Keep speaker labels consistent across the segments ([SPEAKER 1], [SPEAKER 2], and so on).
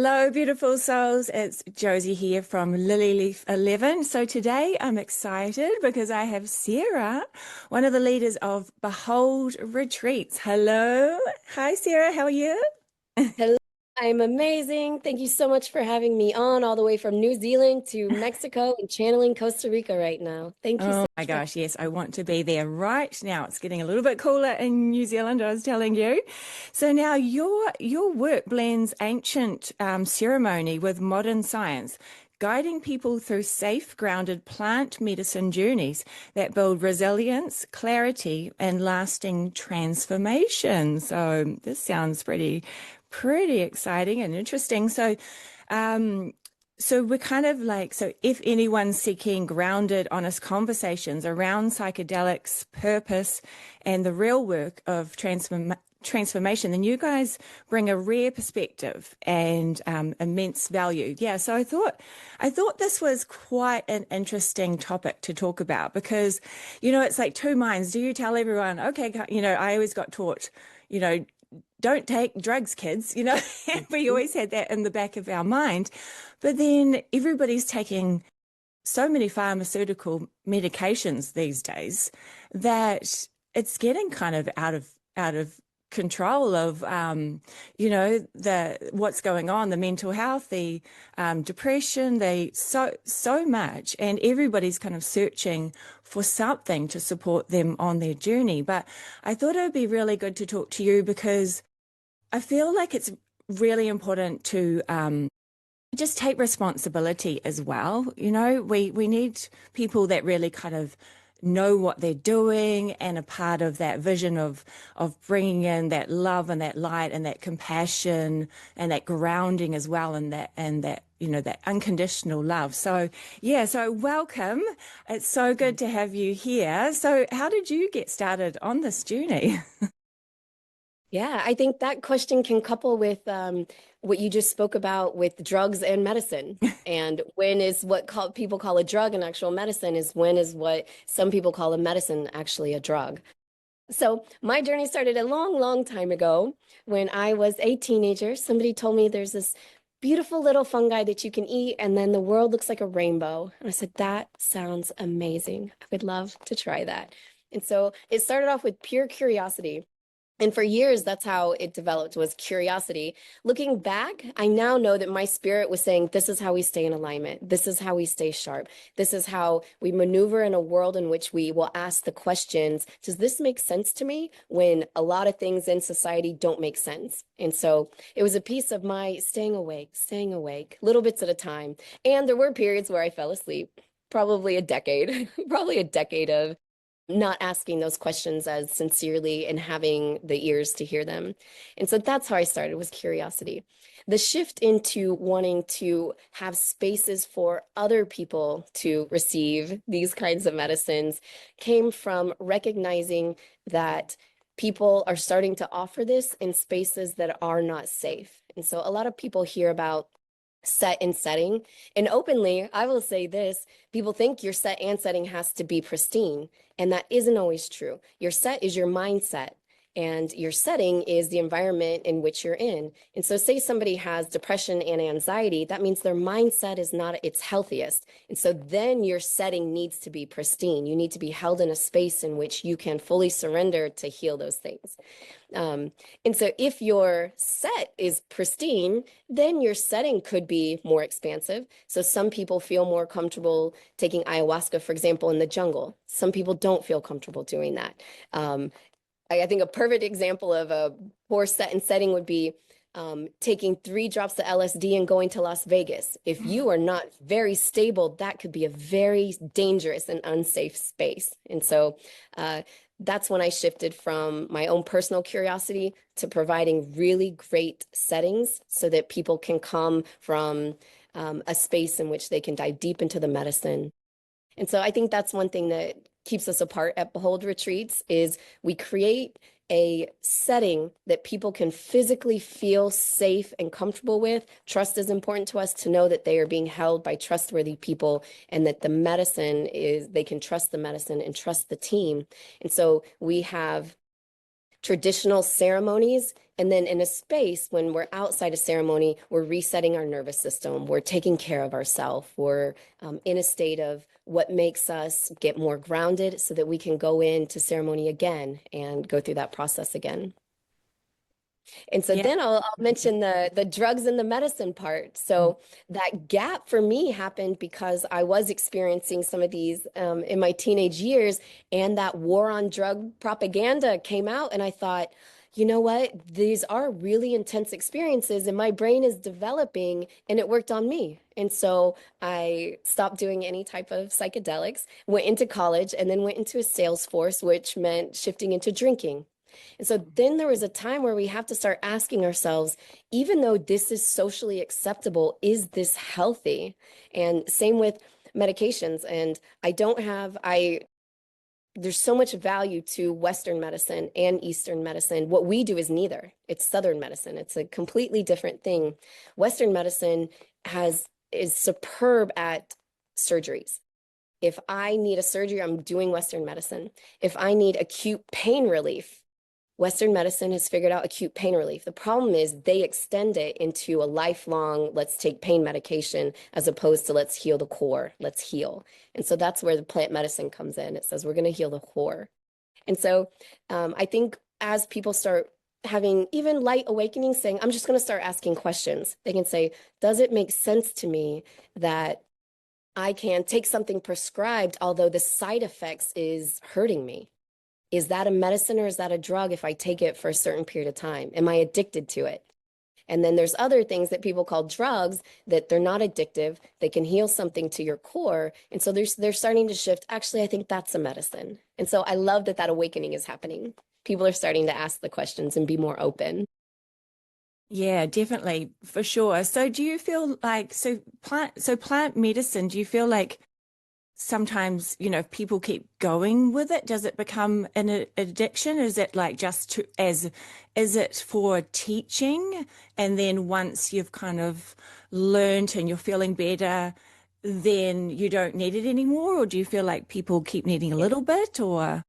[SPEAKER 1] Hello, beautiful souls. It's Josie here from Lily Leaf 11. So today I'm excited because I have Sarah, one of the leaders of Behold Retreats. Hello. Hi, Sarah. How are you?
[SPEAKER 2] Hello, I'm amazing. Thank you so much for having me on all the way from New Zealand to Mexico and channeling Costa Rica right now. Thank you
[SPEAKER 1] Oh
[SPEAKER 2] so
[SPEAKER 1] my
[SPEAKER 2] much for
[SPEAKER 1] gosh, yes, I want to be there right now. It's getting a little bit cooler in New Zealand, I was telling you. So now your work blends ancient ceremony with modern science, guiding people through safe, grounded plant medicine journeys that build resilience, clarity, and lasting transformation. So this sounds pretty exciting and interesting. Um, so we're kind of like, so if anyone's seeking grounded, honest conversations around psychedelics, purpose, and the real work of transformation, then you guys bring a rare perspective and immense value. Yeah, so I thought this was quite an interesting topic to talk about because, it's like two minds. Do you tell everyone, okay, I always got taught, you know, don't take drugs, kids, we
[SPEAKER 2] Mhm.
[SPEAKER 1] always had that in the back of our mind. But then everybody's taking so many pharmaceutical medications these days that it's getting kind of out of control of the what's going on, the mental health, the depression, the so much, and everybody's kind of searching for something to support them on their journey. But I thought it would be really good to talk to you because I feel like it's really important to just take responsibility as well. We need people that really kind of know what they're doing and a part of that vision of bringing in that love and that light and that compassion and that grounding as well, and that that unconditional love. So yeah, so welcome. It's so good to have you here. So how did you get started on this journey?
[SPEAKER 2] Yeah, I think that question can couple with what you just spoke about with drugs and medicine. And when is what people call a drug an actual medicine is when is what some people call a medicine actually a drug. So my journey started a long, long time ago when I was a teenager. Somebody told me there's this beautiful little fungi that you can eat, and then the world looks like a rainbow. And I said, that sounds amazing. I would love to try that. And so it started off with pure curiosity. And for years, that's how it developed was curiosity. Looking back, I now know that my spirit was saying, this is how we stay in alignment. This is how we stay sharp. This is how we maneuver in a world in which we will ask the questions, does this make sense to me? When a lot of things in society don't make sense. And so it was a piece of my staying awake, little bits at a time. And there were periods where I fell asleep, probably a decade, probably a decade of not asking those questions as sincerely and having the ears to hear them. And so that's how I started, was curiosity. The shift into wanting to have spaces for other people to receive these kinds of medicines came from recognizing that people are starting to offer this in spaces that are not safe. And so a lot of people hear about set and setting. And openly, I will say this, people think your set and setting has to be pristine, and that isn't always true. Your set is your mindset. And your setting is the environment in which you're in. And so say somebody has depression and anxiety, that means their mindset is not its healthiest. And so then your setting needs to be pristine. You need to be held in a space in which you can fully surrender to heal those things. Um, and so if your set is pristine, then your setting could be more expansive. So some people feel more comfortable taking ayahuasca, for example, in the jungle. Some people don't feel comfortable doing that. I think a perfect example of a poor set and setting would be taking 3 drops of LSD and going to Las Vegas. If you are not very stable, that could be a very dangerous and unsafe space. And so that's when I shifted from my own personal curiosity to providing really great settings so that people can come from a space in which they can dive deep into the medicine. And so I think that's one thing that keeps us apart at Behold Retreats is we create a setting that people can physically feel safe and comfortable with. Trust is important to us to know that they are being held by trustworthy people and that the medicine is, they can trust the medicine and trust the team. And so we have traditional ceremonies. And then in a space when we're outside a ceremony, we're resetting our nervous system. We're taking care of ourselves. We're in a state of what makes us get more grounded so that we can go into ceremony again and go through that process again. And so
[SPEAKER 1] Yeah.
[SPEAKER 2] then I'll mention the drugs and the medicine part. So that gap for me happened because I was experiencing some of these in my teenage years, and that war on drug propaganda came out, and I thought, you know what? These are really intense experiences, and my brain is developing, and it worked on me. And so I stopped doing any type of psychedelics, went into college, and then went into a sales force, which meant shifting into drinking. And so then there was a time where we have to start asking ourselves, even though this is socially acceptable, is this healthy? And same with medications. And there's so much value to Western medicine and Eastern medicine. What we do is neither. It's Southern medicine. It's a completely different thing. Western medicine is superb at surgeries. If I need a surgery, I'm doing Western medicine. If I need acute pain relief, Western medicine has figured out acute pain relief. The problem is they extend it into a lifelong, let's take pain medication, as opposed to let's heal the core, let's heal. And so that's where the plant medicine comes in. It says we're going to heal the core. And so I think as people start having even light awakenings, saying, I'm just going to start asking questions, they can say, does it make sense to me that I can take something prescribed, although the side effects is hurting me? Is that a medicine or is that a drug if I take it for a certain period of time? Am I addicted to it? And then there's other things that people call drugs that they're not addictive. They can heal something to your core. And so they're starting to shift. Actually, I think that's a medicine. And so I love that that awakening is happening. People are starting to ask the questions and be more open.
[SPEAKER 1] Yeah, definitely, for sure. So do you feel like plant medicine, do you feel like sometimes, if people keep going with it, does it become an addiction? Is it like is it for teaching? And then once you've kind of learned and you're feeling better, then you don't need it anymore? Or do you feel like people keep needing a
[SPEAKER 2] Yeah.
[SPEAKER 1] little bit or?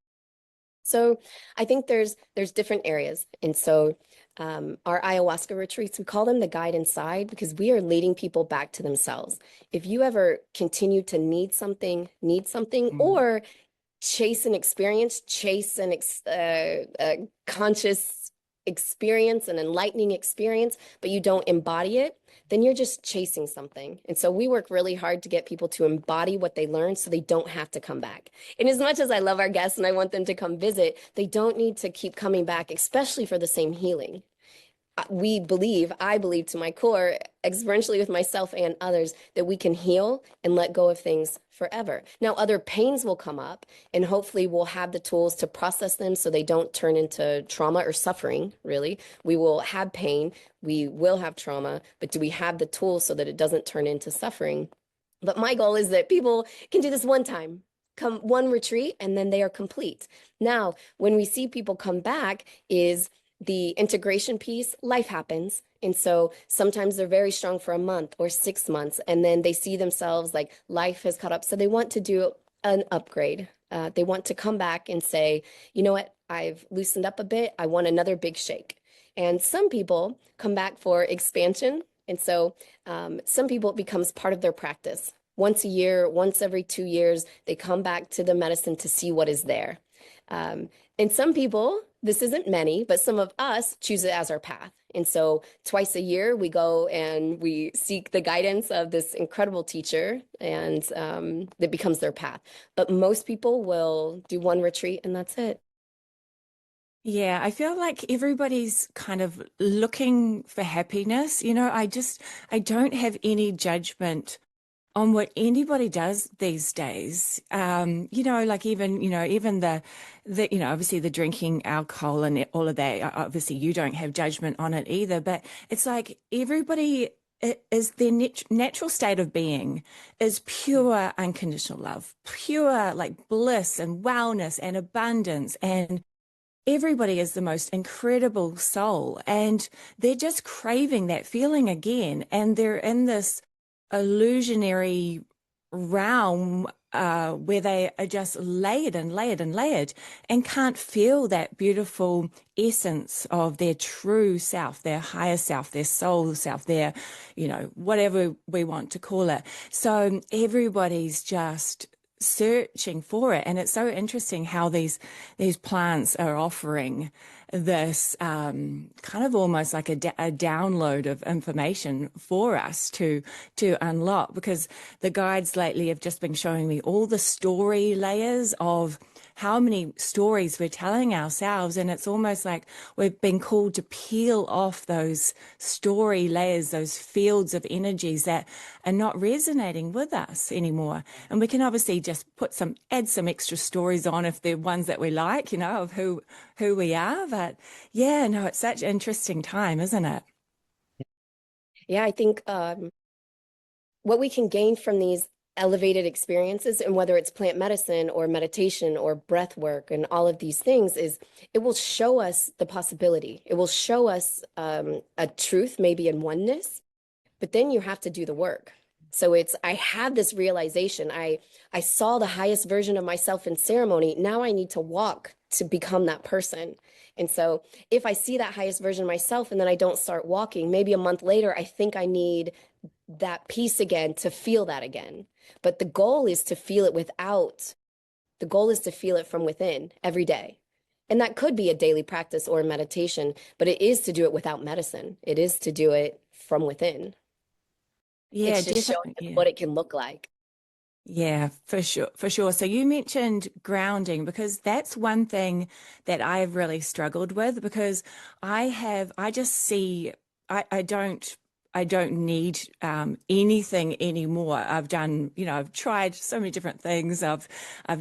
[SPEAKER 2] So I think there's different areas. And so our ayahuasca retreats, we call them the guide inside because we are leading people back to themselves. If you ever continue to need something,
[SPEAKER 1] Mm.
[SPEAKER 2] or chase an experience, chase a conscious experience, an enlightening experience, but you don't embody it, then you're just chasing something. And so we work really hard to get people to embody what they learn so they don't have to come back. And as much as I love our guests and I want them to come visit, they don't need to keep coming back, especially for the same healing. I believe to my core, experientially with myself and others, that we can heal and let go of things forever. Now, other pains will come up, and hopefully we'll have the tools to process them so they don't turn into trauma or suffering, really. We will have pain, we will have trauma, but do we have the tools so that it doesn't turn into suffering? But my goal is that people can do this one time. Come one retreat and then they are complete. Now, when we see people come back, is the integration piece, life happens. And so sometimes they're very strong for a month or 6 months, and then they see themselves like life has caught up. So they want to do an upgrade. They want to come back and say, you know what, I've loosened up a bit. I want another big shake. And some people come back for expansion. And so some people, it becomes part of their practice. Once a year, once every 2 years, they come back to the medicine to see what is there. And some people, this isn't many, but some of us choose it as our path. And so twice a year, we go and we seek the guidance of this incredible teacher, and that becomes their path. But most people will do one retreat and that's it.
[SPEAKER 1] Yeah, I feel like everybody's kind of looking for happiness. I don't have any judgment on what anybody does these days. Like even obviously the drinking alcohol and all of that, obviously you don't have judgment on it either, but it's like everybody is their natural state of being is pure unconditional love, pure like bliss and wellness and abundance, and everybody is the most incredible soul, and they're just craving that feeling again, and they're in this illusionary realm where they are just layered and layered and layered and can't feel that beautiful essence of their true self, their higher self, their soul self, their, whatever we want to call it. So everybody's just searching for it. And it's so interesting how these plants are offering this kind of almost like a download of information for us to unlock, because the guides lately have just been showing me all the story layers of how many stories we're telling ourselves. And it's almost like we've been called to peel off those story layers, those fields of energies that are not resonating with us anymore. And we can obviously just add some extra stories on if they're ones that we like, of who we are. But yeah, no, it's such an interesting time, isn't it?
[SPEAKER 2] Yeah, I think what we can gain from these elevated experiences, and whether it's plant medicine or meditation or breath work and all of these things, is it will show us the possibility. It will show us a truth, maybe in oneness, but then you have to do the work. So I had this realization. I saw the highest version of myself in ceremony. Now I need to walk to become that person. And so if I see that highest version of myself and then I don't start walking, maybe a month later, I think I need that peace again to feel that again. But the goal is to feel it the goal is to feel it from within every day. And that could be a daily practice or a meditation, but it is to do it without medicine. It is to do it from within.
[SPEAKER 1] Yeah,
[SPEAKER 2] It's just showing
[SPEAKER 1] definitely.
[SPEAKER 2] us
[SPEAKER 1] Yeah.
[SPEAKER 2] what it can look like.
[SPEAKER 1] Yeah, for sure, for sure. So you mentioned grounding, because that's one thing that I've really struggled with, because I just see, I don't need anything anymore. I've done, I've tried so many different things. I've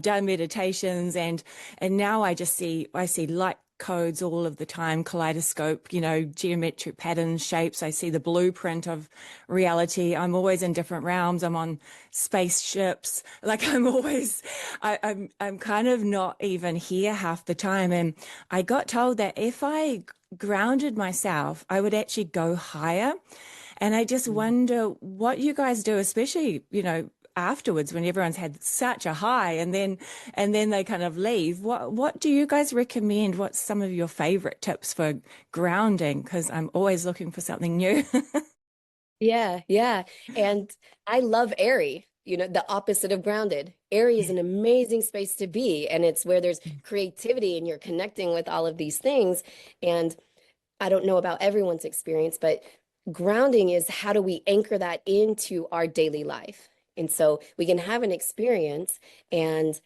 [SPEAKER 1] done meditations, and now I see light codes all of the time, kaleidoscope, geometric patterns, shapes. I see the blueprint of reality. I'm always in different realms. I'm on spaceships. Like I'm kind of not even here half the time. And I got told that if I grounded myself, I would actually go higher. And I just wonder what you guys do, especially, afterwards, when everyone's had such a high, and then they kind of leave. What do you guys recommend? What's some of your favorite tips for grounding? Because I'm always looking for something new.
[SPEAKER 2] Yeah, yeah. And I love airy, the opposite of grounded. Airy is
[SPEAKER 1] Yeah.
[SPEAKER 2] an amazing space to be, and it's where there's creativity and you're connecting with all of these things. And I don't know about everyone's experience, but grounding is how do we anchor that into our daily life? And so we can have an experience, and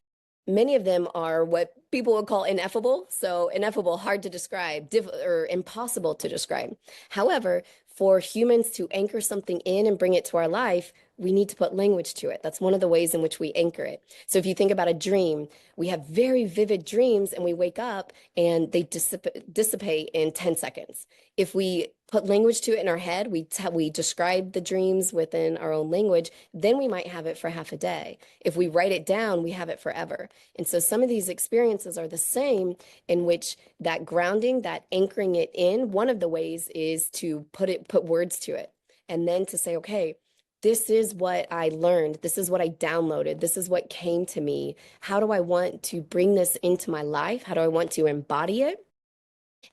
[SPEAKER 2] many of them are what people would call ineffable. So ineffable, hard to describe, or impossible to describe. However, for humans to anchor something in and bring it to our life, we need to put language to it. That's one of the ways in which we anchor it. So if you think about a dream, we have very vivid dreams and we wake up and they dissipate in 10 seconds. If we put language to it in our head, we describe the dreams within our own language, then we might have it for half a day. If we write it down, we have it forever. And so some of these experiences are the same, in which that grounding, that anchoring it in, one of the ways is to put words to it. And then to say, okay, this is what I learned. This is what I downloaded. This is what came to me. How do I want to bring this into my life? How do I want to embody it?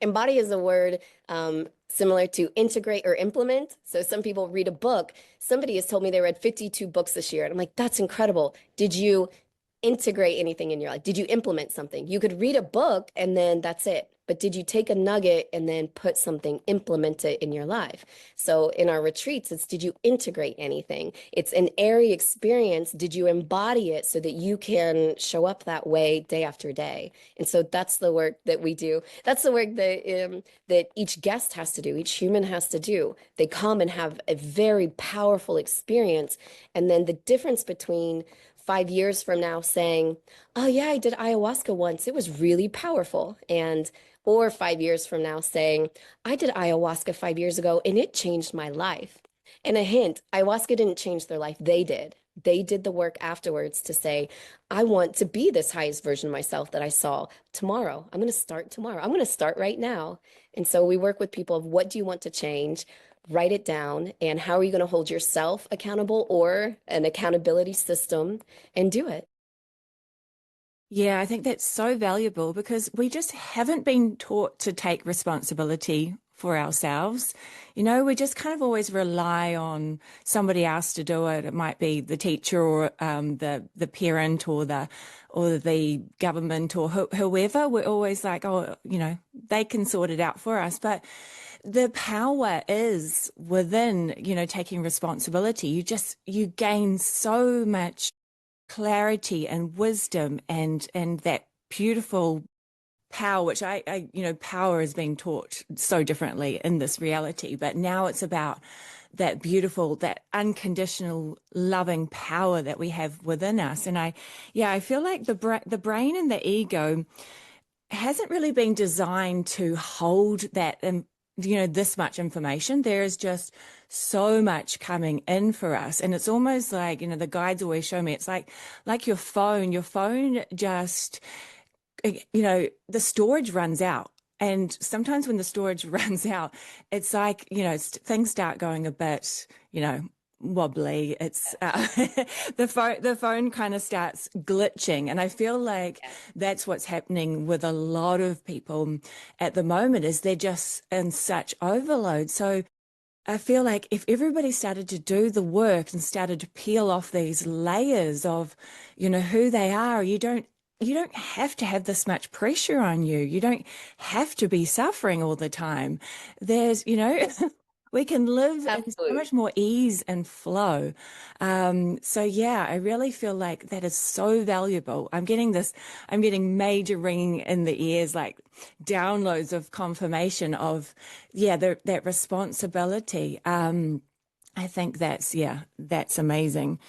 [SPEAKER 2] Embody is a word similar to integrate or implement. So some people read a book. Somebody has told me they read 52 books this year. And I'm like, that's incredible. Did you integrate anything in your life? Did you implement something? You could read a book and then that's it. But did you take a nugget and then put something, implement it in your life? So in our retreats, it's did you integrate anything? It's an airy experience. Did you embody it so that you can show up that way day after day? And so that's the work that we do. That's the work that each guest has to do, each human has to do. They come and have a very powerful experience. And then the difference between 5 years from now saying, oh yeah, I did ayahuasca once. It was really powerful. Or 5 years from now saying, I did ayahuasca 5 years ago and it changed my life. And a hint, ayahuasca didn't change their life. They did. They did the work afterwards to say, I want to be this highest version of myself that I saw tomorrow. I'm going to start tomorrow. I'm going to start right now. And so we work with people of what do you want to change? write it down, and how are you going to hold yourself accountable or an accountability system and do it?
[SPEAKER 1] Yeah, I think that's so valuable because we just haven't been taught to take responsibility for ourselves. You know, we just kind of always rely on somebody else to do it. It might be the teacher or the parent or the government or whoever. We're always like, oh, you know, they can sort it out for us. But the power is within, you know, taking responsibility. You gain so much clarity and wisdom and that beautiful power, which you know, power is being taught so differently in this reality, but now it's about that beautiful, that unconditional loving power that we have within us. And I feel like the brain and the ego hasn't really been designed to hold that, you know, this much information. There is just so much coming in for us. And it's almost like, you know, the guides always show me, it's like your phone just, you know, the storage runs out. And sometimes when the storage runs out, it's like, you know, things start going a bit, you know, wobbly. It's the phone kind of starts glitching, and I feel like that's what's happening with a lot of people at the moment. Is they're just in such overload. So I feel like if everybody started to do the work and started to peel off these layers of, you know, who they are, you don't have to have this much pressure on you. You don't have to be suffering all the time. There's, you know, we can live in so
[SPEAKER 2] Absolutely.
[SPEAKER 1] much more ease and flow. So yeah, I really feel like that is so valuable. I'm getting major ringing in the ears, like downloads of confirmation of, yeah, that responsibility. I think that's amazing.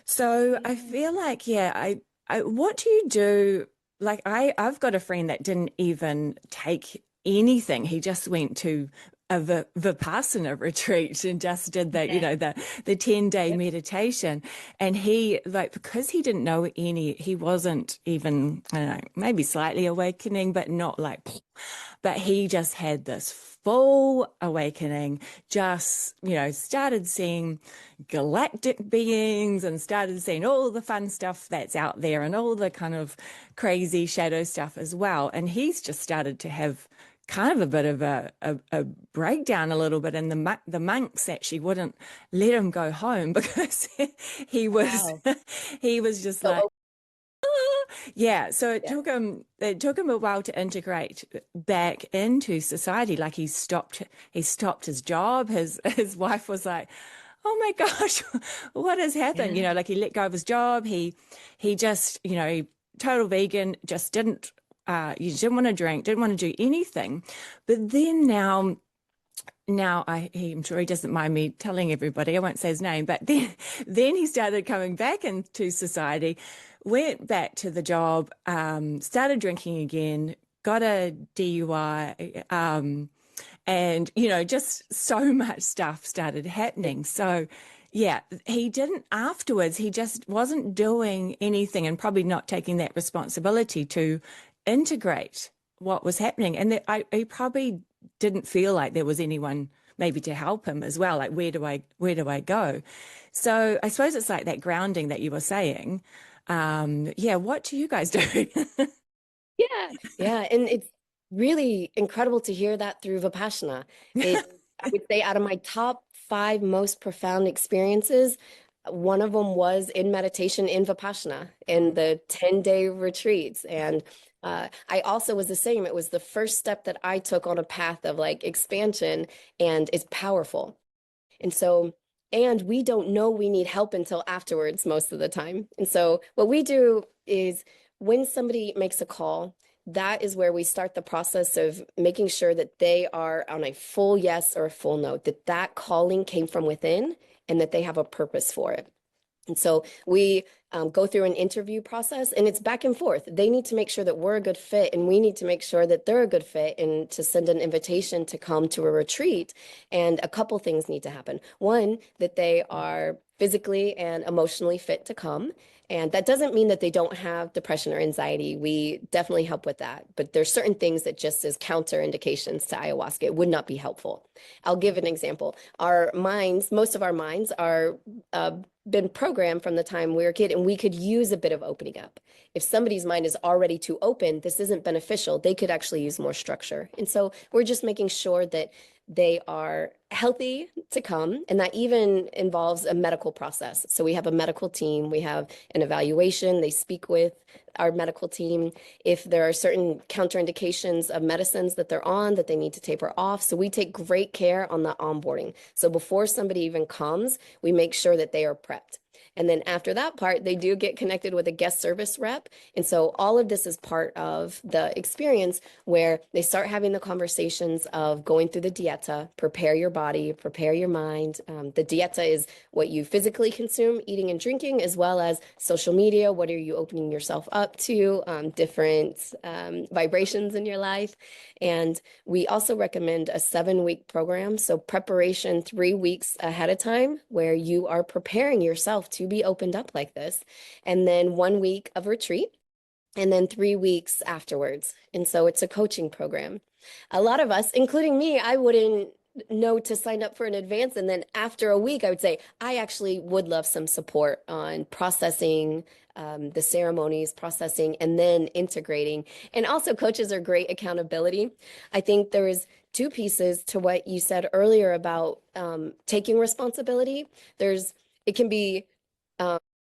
[SPEAKER 1] So I
[SPEAKER 2] Yeah.
[SPEAKER 1] feel like, yeah, what do you do? Like I've got a friend that didn't even take anything. He just went to a Vipassana retreat and just did that, you
[SPEAKER 2] Okay.
[SPEAKER 1] know, the 10-day meditation. And he, like, because he didn't know he wasn't even, I don't know, maybe slightly awakening, but not like, but he just had this full awakening, just, you know, started seeing galactic beings and started seeing all the fun stuff that's out there and all the kind of crazy shadow stuff as well. And he's just started to have kind of a bit of a breakdown a little bit, and the monks actually wouldn't let him go home because he was
[SPEAKER 2] Wow.
[SPEAKER 1] he was just
[SPEAKER 2] So,
[SPEAKER 1] like, yeah, so
[SPEAKER 2] yeah.
[SPEAKER 1] it took him a while to integrate back into society. Like he stopped his job. His wife was like, "Oh my gosh, what has happened?" You
[SPEAKER 2] Yeah.
[SPEAKER 1] know, like he let go of his job. He just, you know, total vegan, just didn't you didn't want to drink, didn't want to do anything. But then now I'm sure he doesn't mind me telling everybody, I won't say his name, but then he started coming back into society, went back to the job, started drinking again, got a DUI, and, you know, just so much stuff started happening. So yeah, he didn't afterwards, he just wasn't doing anything and probably not taking that responsibility to integrate what was happening. And he probably didn't feel like there was anyone maybe to help him as well. Like, where do I go? So I suppose it's like that grounding that you were saying. Yeah, what do you guys do?
[SPEAKER 2] Yeah, yeah, and it's really incredible to hear that through Vipassana. I would say out of my top five most profound experiences, one of them was in meditation in Vipassana in the 10-day retreats. And I also was the same. It was the first step that I took on a path of like expansion, and it's powerful. And so, and we don't know we need help until afterwards most of the time. And so, what we do is when somebody makes a call, that is where we start the process of making sure that they are on a full yes or a full no, that that calling came from within and that they have a purpose for it. And so we go through an interview process, and it's back and forth. They need to make sure that we're a good fit, and we need to make sure that they're a good fit, and to send an invitation to come to a retreat. And a couple things need to happen. One, that they are physically and emotionally fit to come. And that doesn't mean that they don't have depression or anxiety. We definitely help with that. But there's certain things that just as counterindications to ayahuasca, it would not be helpful. I'll give an example. Our minds, most of our minds are been programmed from the time we were a kid, and we could use a bit of opening up. If somebody's mind is already too open, this isn't beneficial. They could actually use more structure. And so we're just making sure that they are healthy to come, and that even involves a medical process. So we have a medical team, we have an evaluation, they speak with our medical team. If there are certain counterindications of medicines that they're on that they need to taper off, so we take great care on the onboarding. So before somebody even comes, we make sure that they are prepped. And then after that part, they do get connected with a guest service rep. And so all of this is part of the experience where they start having the conversations of going through the dieta, prepare your body, prepare your mind. The dieta is what you physically consume, eating and drinking, as well as social media. What are you opening yourself up to? Different vibrations in your life. And we also recommend a 7-week program. So preparation 3 weeks ahead of time, where you are preparing yourself to be opened up like this. And then 1 week of retreat, and then 3 weeks afterwards. And so it's a coaching program. A lot of us, including me, I wouldn't know to sign up for an advance. And then after a week, I would say, I actually would love some support on processing the ceremonies, processing, and then integrating. And also, coaches are great accountability. I think there is two pieces to what you said earlier about taking responsibility. It can be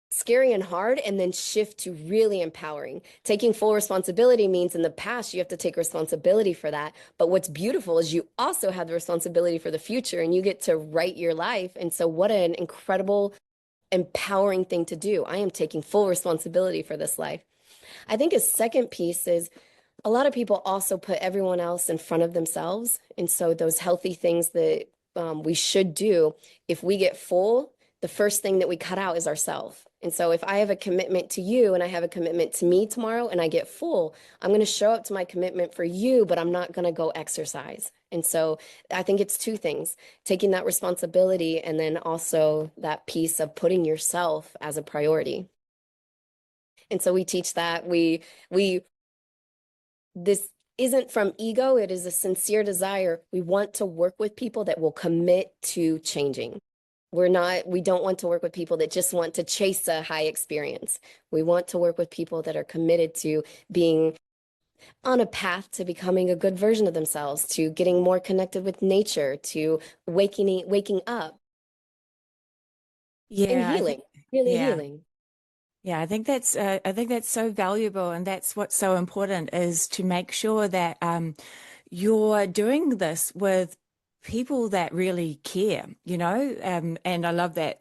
[SPEAKER 2] scary and hard, and then shift to really empowering. Taking full responsibility means in the past you have to take responsibility for that. But what's beautiful is you also have the responsibility for the future, and you get to write your life. And so what an incredible, empowering thing to do. I am taking full responsibility for this life. I think a second piece is a lot of people also put everyone else in front of themselves. And so those healthy things that we should do, if we get full, the first thing that we cut out is ourselves. And so if I have a commitment to you and I have a commitment to me tomorrow and I get full, I'm going to show up to my commitment for you, but I'm not going to go exercise. And so I think it's two things, taking that responsibility and then also that piece of putting yourself as a priority. And so we teach that this isn't from ego. It is a sincere desire. We want to work with people that will commit to changing. We don't want to work with people that just want to chase a high experience. We want to work with people that are committed to being on a path to becoming a good version of themselves, to getting more connected with nature, to waking up and
[SPEAKER 1] Yeah,
[SPEAKER 2] healing, really
[SPEAKER 1] yeah.
[SPEAKER 2] healing.
[SPEAKER 1] Yeah, I think that's so valuable, and that's what's so important is to make sure that you're doing this with people that really care, and I love that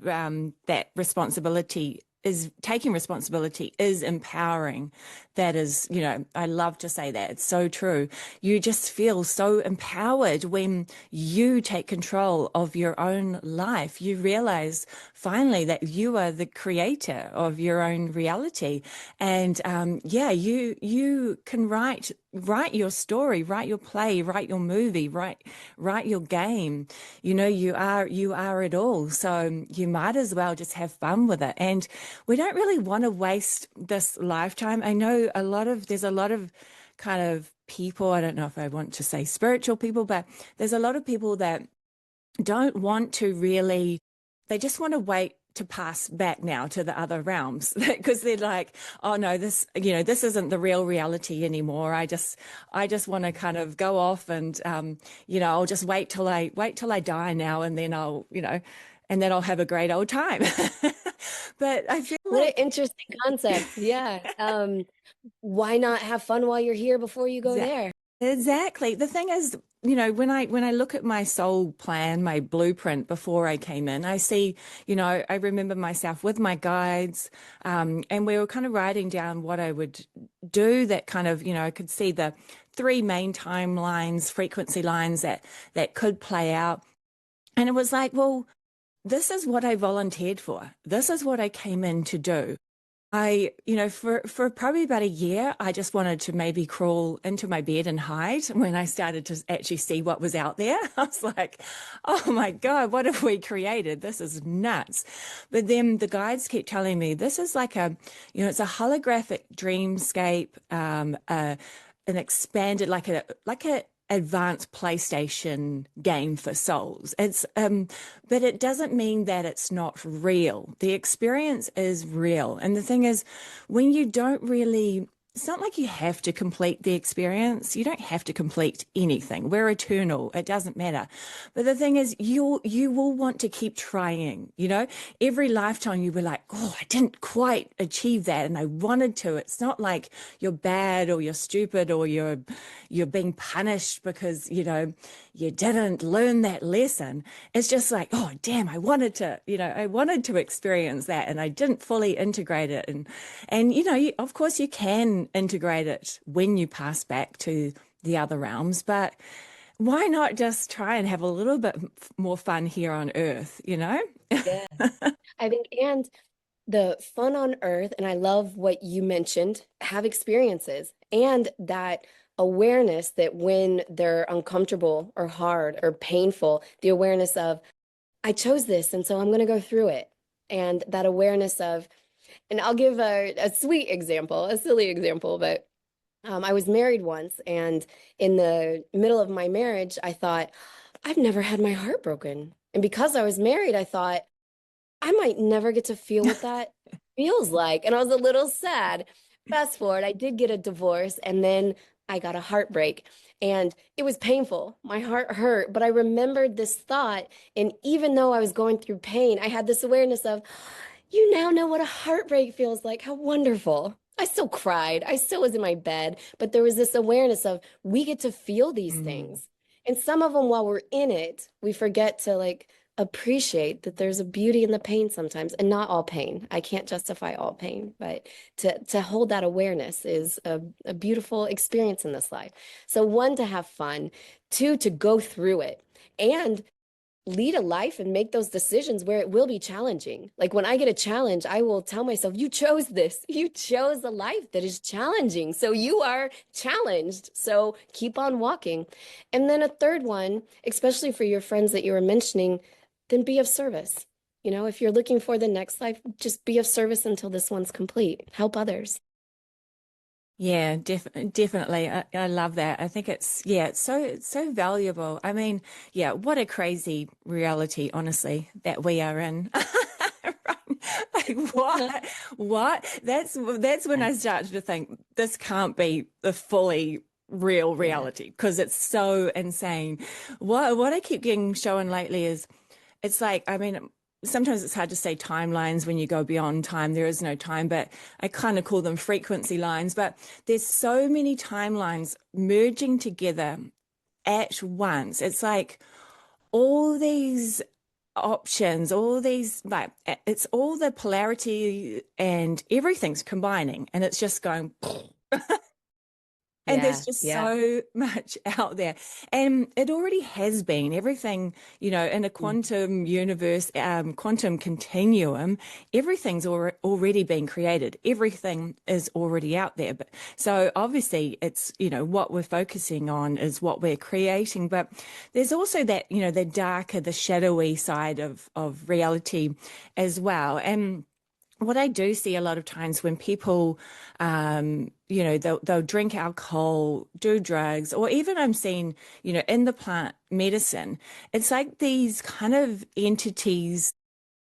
[SPEAKER 1] that responsibility is taking responsibility is empowering. That is, I love to say that. It's so true. You just feel so empowered when you take control of your own life. You realize finally that you are the creator of your own reality. And yeah, you can write your story, write your play, write your movie, write your game. You are it all. So you might as well just have fun with it. And we don't really want to waste this lifetime. I know there's a lot of kind of people, I don't know if I want to say spiritual people, but there's a lot of people that don't want to really, they just want to wait to pass back now to the other realms because they're like, oh no, this isn't the real reality anymore. I just want to kind of go off and I'll just wait till I die now, and then I'll have a great old time. But I feel
[SPEAKER 2] What an
[SPEAKER 1] like
[SPEAKER 2] interesting concept. Yeah. Why not have fun while you're here before you go
[SPEAKER 1] exa-
[SPEAKER 2] there?
[SPEAKER 1] exactly. The thing is, when I look at my soul plan, my blueprint before I came in, I see, I remember myself with my guides, and we were kind of writing down what I would do that kind of, I could see the three main timelines, frequency lines that could play out. And it was like, well, this is what I volunteered for. This is what I came in to do. For probably about a year, I just wanted to maybe crawl into my bed and hide when I started to actually see what was out there. I was like, oh my God, what have we created? This is nuts. But then the guides keep telling me this is like it's a holographic dreamscape, an expanded, like a advanced PlayStation game for souls. But it doesn't mean that it's not real. The experience is real. And the thing is, when you don't really, it's not like you have to complete the experience. You don't have to complete anything. We're eternal. It doesn't matter. But the thing is, you will want to keep trying. Every lifetime you were like, oh, I didn't quite achieve that, and I wanted to. It's not like you're bad or you're stupid or you're being punished because you didn't learn that lesson. It's just like, oh, damn, I wanted to experience that, and I didn't fully integrate it. And of course, you can integrate it when you pass back to the other realms, but why not just try and have a little bit more fun here on Earth?
[SPEAKER 2] Yeah. I think, and the fun on earth, and I love what you mentioned, have experiences and that awareness that when they're uncomfortable or hard or painful, the awareness of, I chose this, and so I'm going to go through it. And that awareness of, and I'll give a sweet example, a silly example, but I was married once, and in the middle of my marriage, I thought, I've never had my heart broken. And because I was married, I thought, I might never get to feel what that feels like. And I was a little sad. Fast forward, I did get a divorce, and then I got a heartbreak. And it was painful. My heart hurt, but I remembered this thought. And even though I was going through pain, I had this awareness of, you now know what a heartbreak feels like. How wonderful. I still cried. I still was in my bed, but there was this awareness of we get to feel these
[SPEAKER 1] Mm.
[SPEAKER 2] things. And some of them, while we're in it, we forget to like appreciate that there's a beauty in the pain sometimes, and not all pain. I can't justify all pain, but to hold that awareness is a beautiful experience in this life. So one, to have fun, two, to go through it, and lead a life and make those decisions where it will be challenging. Like when I get a challenge, I will tell myself, you chose this. You chose a life that is challenging. So you are challenged. So keep on walking. And then a third one, especially for your friends that you were mentioning, then be of service. If you're looking for the next life, just be of service until this one's complete. Help others.
[SPEAKER 1] Yeah, definitely. I love that. I think it's so valuable. I mean, yeah, what a crazy reality, honestly, that we are in. Right? Like what? That's when I started to think this can't be the fully real
[SPEAKER 2] Yeah.
[SPEAKER 1] reality because it's so insane. What I keep getting shown lately is it's like, I mean, sometimes it's hard to say timelines when you go beyond time. There is no time, but I kind of call them frequency lines. But there's so many timelines merging together at once. It's like all these options, all these, like, it's all the polarity and everything's combining, and it's just going. And there's
[SPEAKER 2] Yeah.
[SPEAKER 1] just
[SPEAKER 2] Yeah.
[SPEAKER 1] so much out there. And it already has been everything, in a
[SPEAKER 2] Mm.
[SPEAKER 1] quantum universe, quantum continuum, everything's already been created. Everything is already out there. But so obviously it's, what we're focusing on is what we're creating. But there's also that, the darker, the shadowy side of reality as well. And what I do see a lot of times when people, they'll drink alcohol, do drugs, or even I'm seeing, in the plant medicine, it's like these kind of entities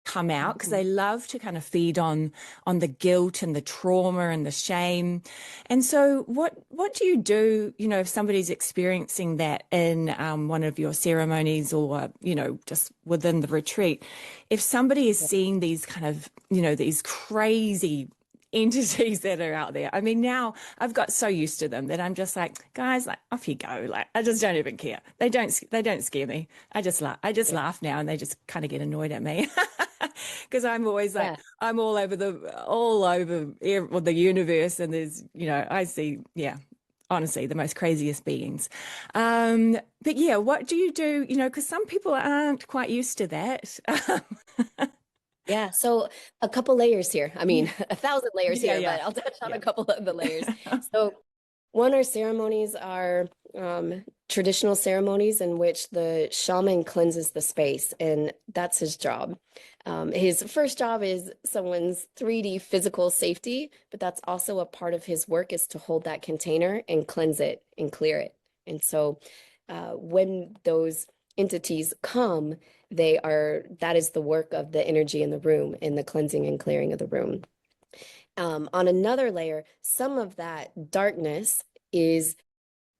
[SPEAKER 1] come out because
[SPEAKER 2] Mhm.
[SPEAKER 1] they love to kind of feed on the guilt and the trauma and the shame. And so what do you do, if somebody's experiencing that in one of your ceremonies or, just within the retreat? If somebody is
[SPEAKER 2] Yeah.
[SPEAKER 1] seeing these kind of, these crazy entities that are out there. I mean, now I've got so used to them that I'm just like, guys, like off you go. Like I just don't even care. They don't scare me. I just
[SPEAKER 2] Yeah.
[SPEAKER 1] laugh now and they just kind of get annoyed at me. Because I'm always like
[SPEAKER 2] Yeah.
[SPEAKER 1] I'm all over the universe, and there's I see, yeah, honestly the most craziest beings. But yeah, what do you do? Because some people aren't quite used to that.
[SPEAKER 2] Yeah, so a couple layers here. I mean,
[SPEAKER 1] Yeah,
[SPEAKER 2] 1,000 layers
[SPEAKER 1] yeah,
[SPEAKER 2] here,
[SPEAKER 1] yeah,
[SPEAKER 2] but I'll touch on
[SPEAKER 1] yeah.
[SPEAKER 2] a couple of the layers. So, one, our ceremonies are traditional ceremonies in which the shaman cleanses the space, and that's his job. His first job is someone's 3D physical safety, but that's also a part of his work is to hold that container and cleanse it and clear it. And so, when those entities come, that is the work of the energy in the room and the cleansing and clearing of the room. On another layer, some of that darkness is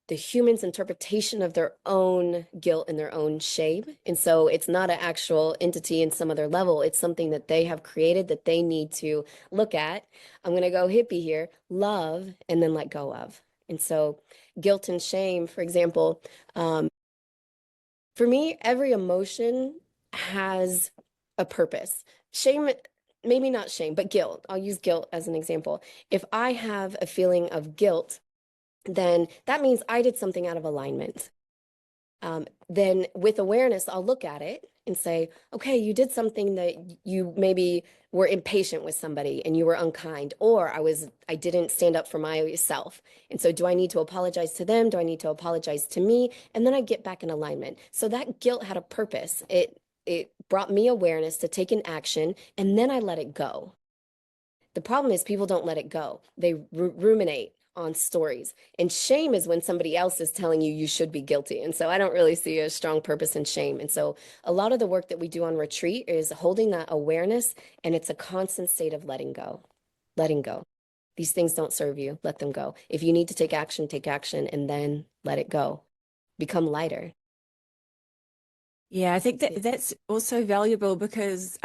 [SPEAKER 2] the human's interpretation of their own guilt and their own shame. And so it's not an actual entity in some other level. It's something that they have created that they need to look at. I'm going to go hippie here, love, and then let go of. And so guilt and shame, for example, for me, every emotion has a purpose. Shame, maybe not shame, but guilt. I'll use guilt as an example. If I have a feeling of guilt, then that means I did something out of alignment. Then with awareness, I'll look at it and say, okay, you did something that you maybe were impatient with somebody and you were unkind, or I didn't stand up for myself. And so do I need to apologize to them? Do I need to apologize to me? And then I get back in alignment. So that guilt had a purpose. It brought me awareness to take an action, and then I let it go. The problem is people don't let it go. They ruminate on stories. And shame is when somebody else is telling you you should be guilty. And so I don't really see a strong purpose in shame. And so a lot of the work that we do on retreat is holding that awareness, and it's a constant state of letting go. Letting go. These things don't serve you. Let them go. If you need to take action, and then let it go. Become lighter.
[SPEAKER 1] Yeah, I think
[SPEAKER 2] Yeah.
[SPEAKER 1] that that's also valuable because,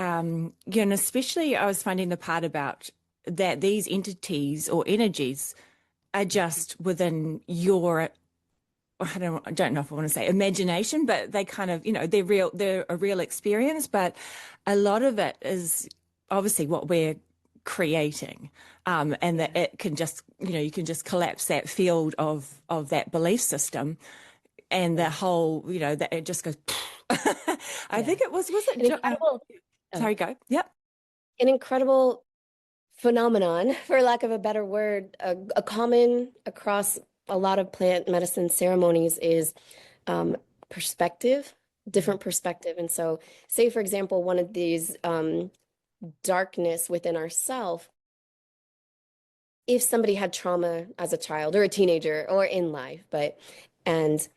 [SPEAKER 1] especially I was finding the part about that these entities or energies are just within your, I don't know if I want to say imagination, but they kind of, they're a real experience, but a lot of it is obviously what we're creating. And that it can just, you can just collapse that field of that belief system and the
[SPEAKER 2] Yeah.
[SPEAKER 1] whole, that it just goes. I
[SPEAKER 2] Yeah.
[SPEAKER 1] think was it?
[SPEAKER 2] An incredible, oh,
[SPEAKER 1] Sorry, go. Yep.
[SPEAKER 2] an incredible phenomenon, for lack of a better word, a common across a lot of plant medicine ceremonies is um, perspective, different perspective. And so, say, for example, one of these darkness within ourself, if somebody had trauma as a child or a teenager or in life, and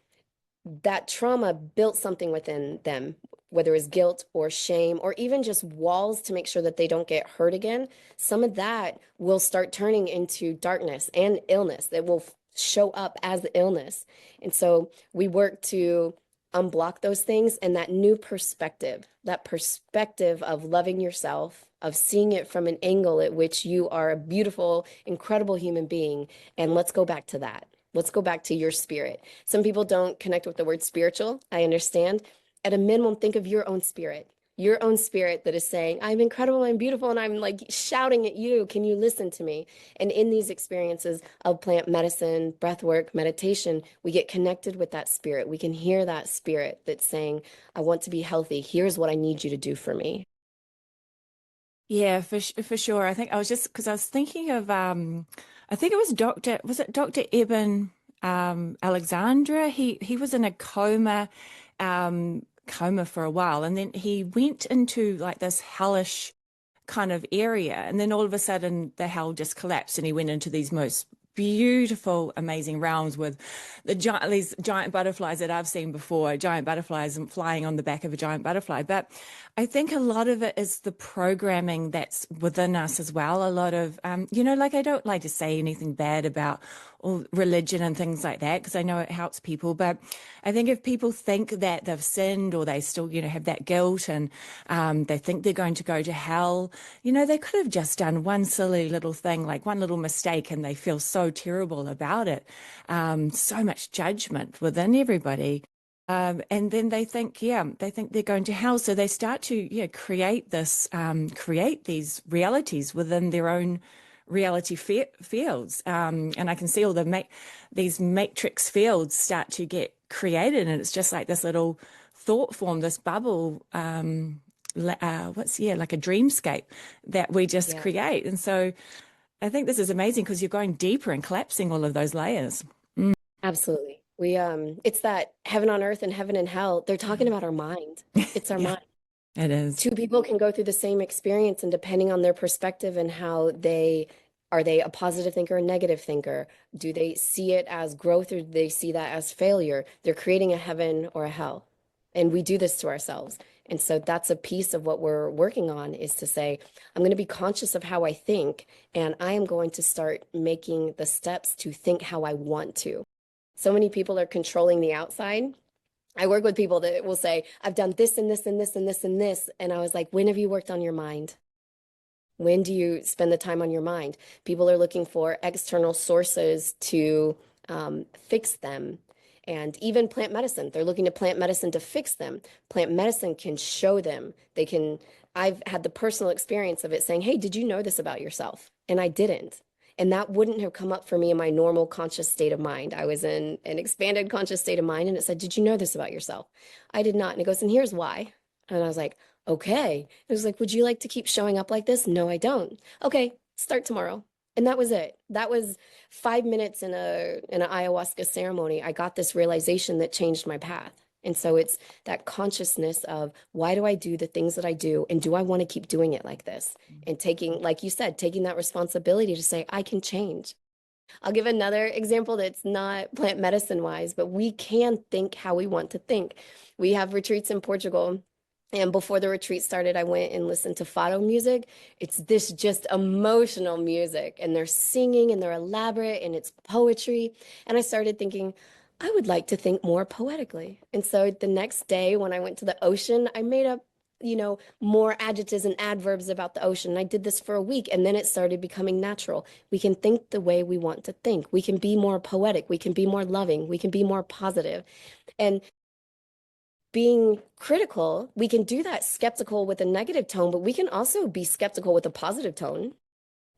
[SPEAKER 2] that trauma built something within them, whether it's guilt or shame, or even just walls to make sure that they don't get hurt again, some of that will start turning into darkness and illness that will show up as illness. And so we work to unblock those things, and that perspective of loving yourself, of seeing it from an angle at which you are a beautiful, incredible human being. And let's go back to that. Let's go back to your spirit. Some people don't connect with the word spiritual. I understand. At a minimum, think of your own spirit that is saying, I'm incredible, I'm beautiful, and I'm like shouting at you. Can you listen to me? And in these experiences of plant medicine, breath work, meditation, we get connected with that spirit. We can hear that spirit that's saying, I want to be healthy. Here's what I need you to do for me.
[SPEAKER 1] Yeah, for sure. I think I was just because I was thinking of I think it was Dr. Eben Alexandra. He was in a coma for a while, and then he went into like this hellish kind of area, and then all of a sudden the hell just collapsed, and he went into these most beautiful, amazing realms with these giant butterflies that I've seen before, giant butterflies and flying on the back of a giant butterfly. But I think a lot of it is the programming that's within us as well. A lot of, like I don't like to say anything bad about all religion and things like that because I know it helps people. But I think if people think that they've sinned or they still, have that guilt and they think they're going to go to hell, they could have just done one silly little thing, like one little mistake, and they feel so terrible about it. So much judgment within everybody. And then they think they're going to hell. So they start to, create these realities within their own reality fields. And I can see all these matrix fields start to get created. And it's just like this little thought form, this bubble, like a dreamscape that we just
[SPEAKER 2] Yeah,
[SPEAKER 1] create. And so I think this is amazing because you're going deeper and collapsing all of those layers.
[SPEAKER 2] absolutely. It's that heaven on earth and heaven and hell. They're talking about our mind. It's our
[SPEAKER 1] Yeah,
[SPEAKER 2] mind.
[SPEAKER 1] it is.
[SPEAKER 2] Two people can go through the same experience, and depending on their perspective and how they are they a positive thinker or a negative thinker? Do they see it as growth or do they see that as failure? They're creating a heaven or a hell. And we do this to ourselves. And so that's a piece of what we're working on is to say, I'm going to be conscious of how I think, and I am going to start making the steps to think how I want to. So many people are controlling the outside. I work with people that will say, I've done this and this and this and this and this. And I was like, when have you worked on your mind? When do you spend the time on your mind? People are looking for external sources to fix them. And even plant medicine, they're looking to plant medicine to fix them. Plant medicine can show them. I've had the personal experience of it saying, hey, did you know this about yourself? And I didn't. And that wouldn't have come up for me in my normal conscious state of mind. I was in an expanded conscious state of mind, and it said, did you know this about yourself? I did not. And it goes, and here's why. And I was like, okay. It was like, would you like to keep showing up like this? No, I don't. Okay, start tomorrow. And that was it. That was 5 minutes in an ayahuasca ceremony. I got this realization that changed my path. And so it's that consciousness of why do I do the things that I do? And do I want to keep doing it like this? And taking, like you said, taking that responsibility to say, I can change. I'll give another example that's not plant medicine wise, but we can think how we want to think. We have retreats in Portugal. And before the retreat started, I went and listened to fado music. It's this just emotional music, and they're singing and they're elaborate and it's poetry. And I started thinking, I would like to think more poetically. And so the next day when I went to the ocean, I made up, more adjectives and adverbs about the ocean. And I did this for a week, and then it started becoming natural. We can think the way we want to think. We can be more poetic. We can be more loving. We can be more positive. And being critical, we can do that skeptical with a negative tone, but we can also be skeptical with a positive tone.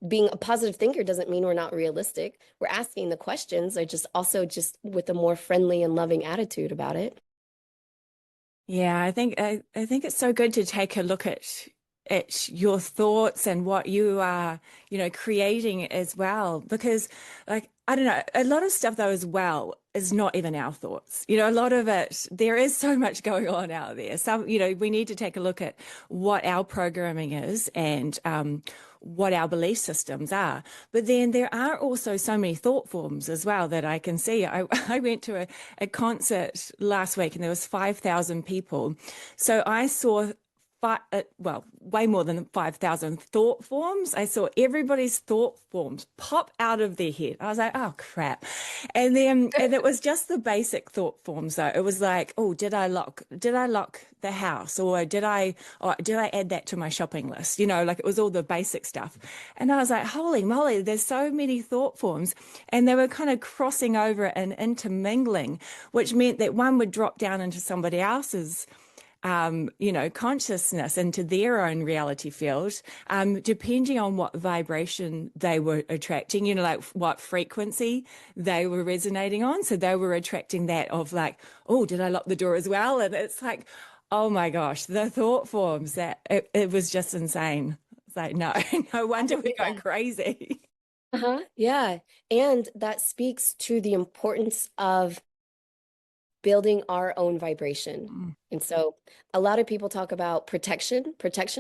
[SPEAKER 2] Being a positive thinker doesn't mean we're not realistic. We're asking the questions, I just also just with a more friendly and loving attitude about it.
[SPEAKER 1] Yeah, I think it's so good to take a look at your thoughts and what you are, creating as well. Because like, I don't know, a lot of stuff though as well is not even our thoughts. A lot of it, there is so much going on out there. Some, we need to take a look at what our programming is and what our belief systems are. But then there are also so many thought forms as well that I can see. I went to a concert last week and there was 5,000 people. So I saw way more than 5,000 thought forms. I saw everybody's thought forms pop out of their head. I was like, oh crap. And it was just the basic thought forms though. It was like, oh, did I lock the house? Or did I add that to my shopping list? Like it was all the basic stuff. And I was like, holy moly, there's so many thought forms. And they were kind of crossing over and intermingling, which meant that one would drop down into somebody else's consciousness into their own reality field, depending on what vibration they were attracting, like what frequency they were resonating on. So they were attracting that of like, oh, did I lock the door as well? And it's like, oh my gosh, the thought forms that it was just insane. It's like, no, no wonder we're going crazy.
[SPEAKER 2] Uh-huh. Yeah. And that speaks to the importance of building our own vibration. And so a lot of people talk about protection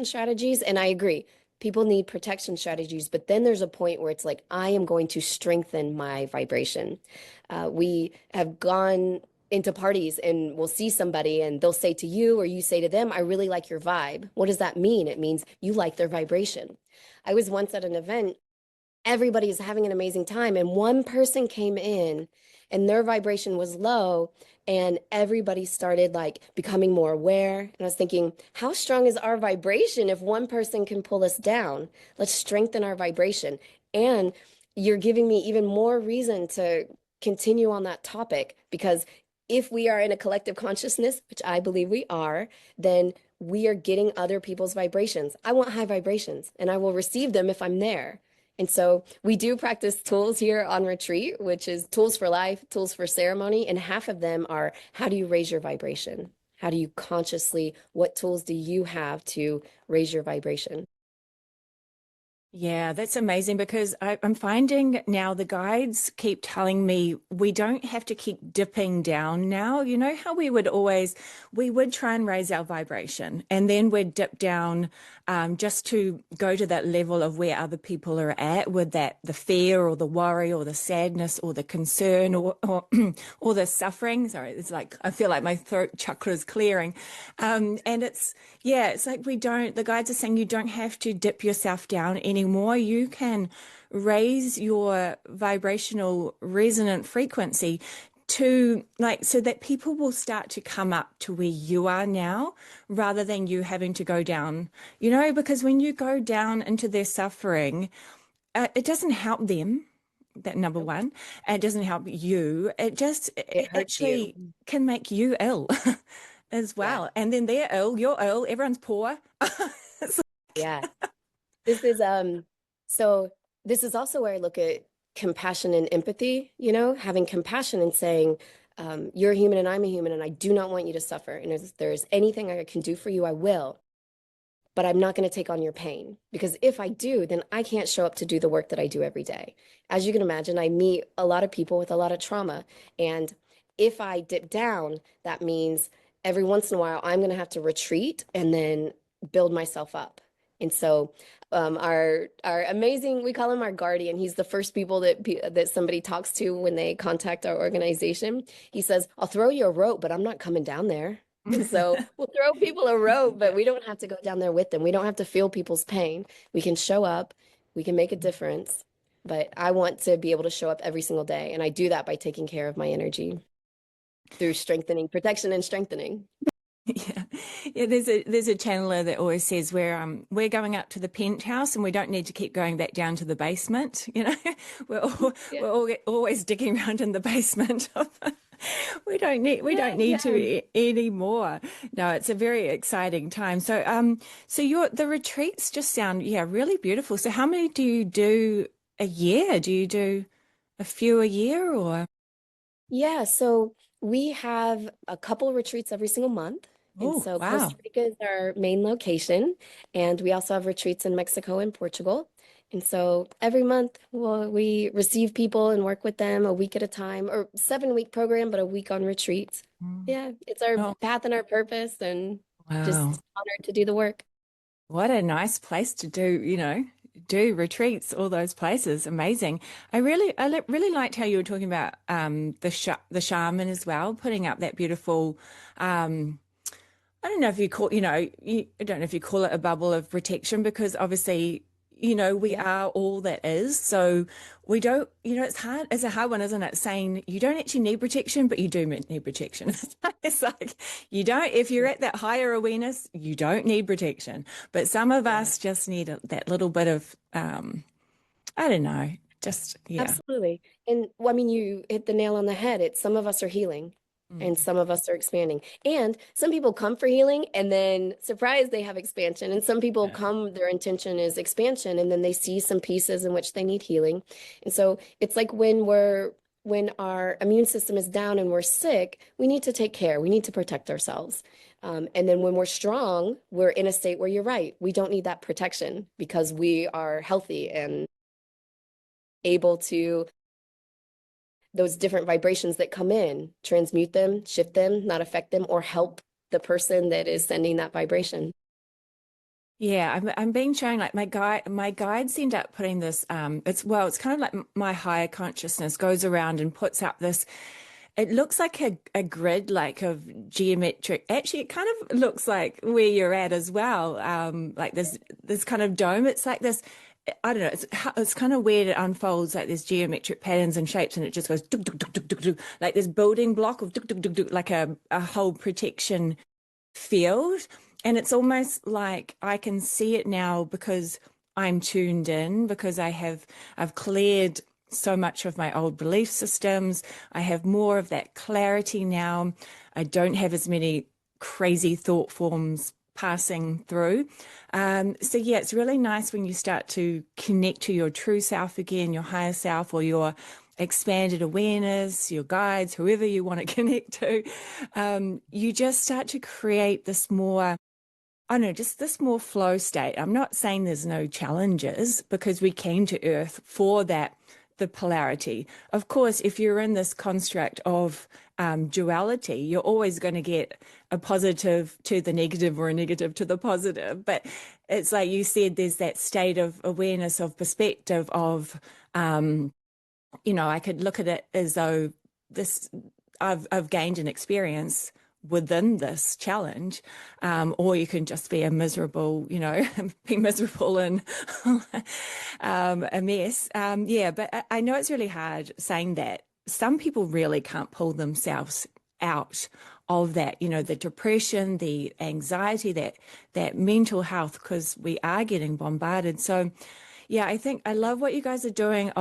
[SPEAKER 2] strategies, and I agree. People need protection strategies, but then there's a point where it's like, I am going to strengthen my vibration. We have gone into parties and we'll see somebody and they'll say to you or you say to them, I really like your vibe. What does that mean? It means you like their vibration. I was once at an event, everybody is having an amazing time, and one person came in and their vibration was low, and everybody started like becoming more aware. And I was thinking, how strong is our vibration if one person can pull us down? Let's strengthen our vibration. And you're giving me even more reason to continue on that topic, because if we are in a collective consciousness, which I believe we are, then we are getting other people's vibrations. I want high vibrations and I will receive them if I'm there. And so we do practice tools here on retreat, which is tools for life, tools for ceremony, and half of them are how do you raise your vibration? How do you consciously, what tools do you have to raise your vibration?
[SPEAKER 1] Yeah, that's amazing because I'm finding now the guides keep telling me we don't have to keep dipping down now. You know how we would try and raise our vibration and then we'd dip down just to go to that level of where other people are at with that, the fear or the worry or the sadness or the concern or the suffering. Sorry, it's like I feel like my throat chakra is clearing. And it's like the guides are saying you don't have to dip yourself down anymore. You can raise your vibrational resonant frequency to like so that people will start to come up to where you are now rather than you having to go down, because when you go down into their suffering, it doesn't help them, that number
[SPEAKER 2] Nope.
[SPEAKER 1] one, and it doesn't help you.
[SPEAKER 2] It
[SPEAKER 1] It
[SPEAKER 2] hurts you.
[SPEAKER 1] actually can make you ill as
[SPEAKER 2] Yeah.
[SPEAKER 1] well. And then they're ill, you're ill, everyone's poor.
[SPEAKER 2] Yeah. This is so this is also where I look at compassion and empathy, having compassion and saying, you're a human and I'm a human and I do not want you to suffer. And if there's anything I can do for you, I will. But I'm not going to take on your pain because if I do, then I can't show up to do the work that I do every day. As you can imagine, I meet a lot of people with a lot of trauma. And if I dip down, that means every once in a while I'm going to have to retreat and then build myself up. And so our amazing, we call him our guardian. He's the first people that somebody talks to when they contact our organization. He says, "I'll throw you a rope, but I'm not coming down there." And so we'll throw people a rope, but
[SPEAKER 1] Yeah.
[SPEAKER 2] we don't have to go down there with them. We don't have to feel people's pain. We can show up, we can make a difference. But I want to be able to show up every single day. And I do that by taking care of my energy through strengthening, protection and strengthening.
[SPEAKER 1] Yeah, yeah. There's a channeler that always says we're going up to the penthouse and we don't need to keep going back down to the basement. We're all,
[SPEAKER 2] Yeah.
[SPEAKER 1] always digging around in the basement. We
[SPEAKER 2] Yeah,
[SPEAKER 1] don't need
[SPEAKER 2] yeah.
[SPEAKER 1] to anymore. No, it's a very exciting time. So the retreats just sound really beautiful. So how many do you do a year? Do you do a few a year or?
[SPEAKER 2] Yeah, so we have a couple retreats every single month. And
[SPEAKER 1] Oh,
[SPEAKER 2] so
[SPEAKER 1] wow.
[SPEAKER 2] Costa Rica is our main location, and we also have retreats in Mexico and Portugal. And so every month we receive people and work with them a week at a time, or 7-week program, but a week on retreats.
[SPEAKER 1] Mm.
[SPEAKER 2] Yeah, it's our
[SPEAKER 1] Oh,
[SPEAKER 2] path and our purpose, and
[SPEAKER 1] wow.
[SPEAKER 2] just honored to do the work.
[SPEAKER 1] What a nice place to do retreats, all those places. Amazing. Really liked how you were talking about the shaman as well, putting up that beautiful I don't know if you call, I don't know if you call it a bubble of protection because obviously, we
[SPEAKER 2] Yeah,
[SPEAKER 1] are all that is. So we don't, it's a hard one, isn't it? Saying you don't actually need protection, but you do need protection. It's like you don't, if you're
[SPEAKER 2] yeah,
[SPEAKER 1] at that higher awareness, you don't need protection. But some of
[SPEAKER 2] yeah.
[SPEAKER 1] us just need that little bit of, I don't know, just, yeah.
[SPEAKER 2] Absolutely. And well, I mean, you hit the nail on the head. It's some of us are healing and
[SPEAKER 1] Mm,
[SPEAKER 2] some of us are expanding. And some people come for healing and then surprise, they have expansion. And some people
[SPEAKER 1] yeah.
[SPEAKER 2] come, their intention is expansion, and then they see some pieces in which they need healing. And so it's like when our immune system is down and we're sick, we need to take care. We need to protect ourselves. And then when we're strong, we're in a state where you're right. We don't need that protection because we are healthy and able to those different vibrations that come in, transmute them, shift them, not affect them, or help the person that is sending that vibration.
[SPEAKER 1] Yeah, I'm being shown like my guides end up putting this it's kind of like my higher consciousness goes around and puts up this, it looks like a grid like of geometric, actually it kind of looks like where you're at as well, like this kind of dome. It's like this, I don't know, it's kind of weird. It unfolds like there's geometric patterns and shapes and it just goes duk, duk, duk, duk, duk, duk, like this building block of duk, duk, duk, duk, like a whole protection field. And it's almost like I can see it now because I'm tuned in, because I've cleared so much of my old belief systems. I have more of that clarity now. I don't have as many crazy thought forms passing through. So yeah, it's really nice when you start to connect to your true self again, your higher self, or your expanded awareness, your guides, whoever you want to connect to, you just start to create this more, I don't know, just this more flow state. I'm not saying there's no challenges because we came to Earth for that, the polarity. Of course, if you're in this construct of duality, you're always going to get a positive to the negative or a negative to the positive. But it's like you said, there's that state of awareness, of perspective, of, I could look at it as though this, I've gained an experience within this challenge, or you can just be a miserable, be miserable and a mess. Yeah, but I know it's really hard saying that. Some people really can't pull themselves out of that, the depression, the anxiety, that mental health, because we are getting bombarded. So, yeah, I think I love what you guys are doing